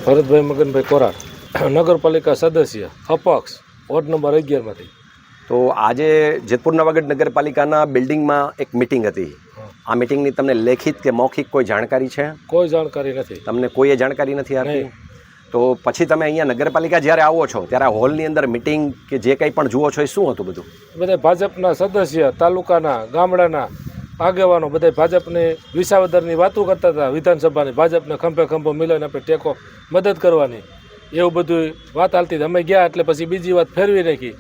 ભરતભાઈ મગનભાઈ કોરાડ, નગરપાલિકા સદસ્ય અપક્ષ, વોર્ડ નંબર 11માંથી. તો આજે જેતપુર નવાગઢ નગરપાલિકાના બિલ્ડિંગમાં એક મિટિંગ હતી. આ મિટિંગની તમને લેખિત કે મૌખિક કોઈ જાણકારી છે? કોઈ જાણકારી નથી. તમને કોઈએ જાણકારી નથી આપી? તો પછી તમે અહીંયા નગરપાલિકા જ્યારે આવો છો ત્યારે આ હોલની અંદર મિટિંગ કે જે કંઈ પણ જુઓ છો એ શું હતું બધું? બધા ભાજપના સદસ્ય, તાલુકાના, ગામડાના આગેવાનો બધા ભાજપની વિસાવદરની વાતો કરતા હતા. વિધાનસભાની ભાજપને ખંભે ખંભો મિલાવીને આપણે ટેકો મદદ કરવાની એવું બધું વાત હાલતી હતી. અમે ગયા એટલે પછી બીજી વાત ફેરવી નાખી,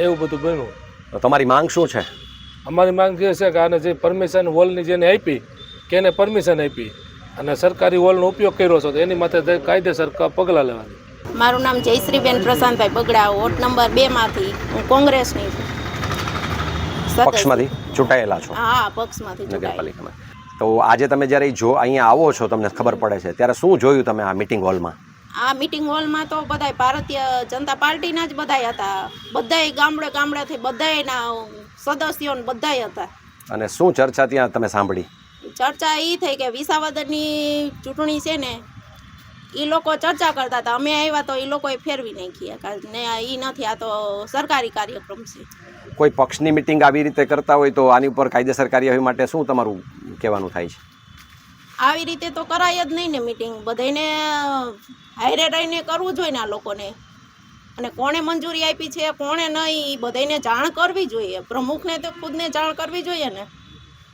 એવું બધું બન્યું. તો તમારી માંગ શું છે? અમારી માંગ એ છે કે આને જે પરમિશન હોલની જેને આપી કે એને પરમિશન આપી અને સરકારી હોલનો ઉપયોગ કર્યો છે તો એની માથે કાયદેસર પગલાં લેવાની. મારું નામ જયશ્રીબેન પ્રશાંતભાઈ બગડા, વોર્ડ નંબર 2માંથી. હું કોંગ્રેસની છું. પક્ષમાંથી ચૂંટાયેલા છો? હા, પક્ષમાંથી નગરપાલિકામાં. તો આજે તમે જ્યારે અહીંયા આવો છો તમને ખબર પડે છે ત્યારે શું જોયું તમે આ મિટિંગ હોલમાં? આ મિટિંગ હોલમાં તો બધાય ભારતીય જનતા પાર્ટીના જ બધાય હતા. બધાય ગામડેથી બધાયના સદસ્યો બધાય હતા. અને શું ચર્ચા ત્યાં તમે સાંભળી? ચર્ચા એ થઈ કે વિસાવદરની ચૂંટણી છે ને એ લોકો ચર્ચા કરતા હતા. અમે આવ્યા તો એ લોકોએ ફેરવી નાખી ને એ નથી, આ તો સરકારી કાર્યક્રમ છે. કોઈ પક્ષની મિટિંગ આવી રીતે કરતા હોય તો આની ઉપર કાયદેસર કાર્યવાહી માટે શું તમારું કહેવાનું થાય છે? આવી રીતે તો કરાય જ નહીં ને મિટિંગ. બધાને હારે રહીને કરવું જોઈએ ને આ લોકોને. અને કોણે મંજૂરી આપી છે કોણે નહીં એ બધાને જાણ કરવી જોઈએ. પ્રમુખને તો ખુદને જાણ કરવી જોઈએ ને.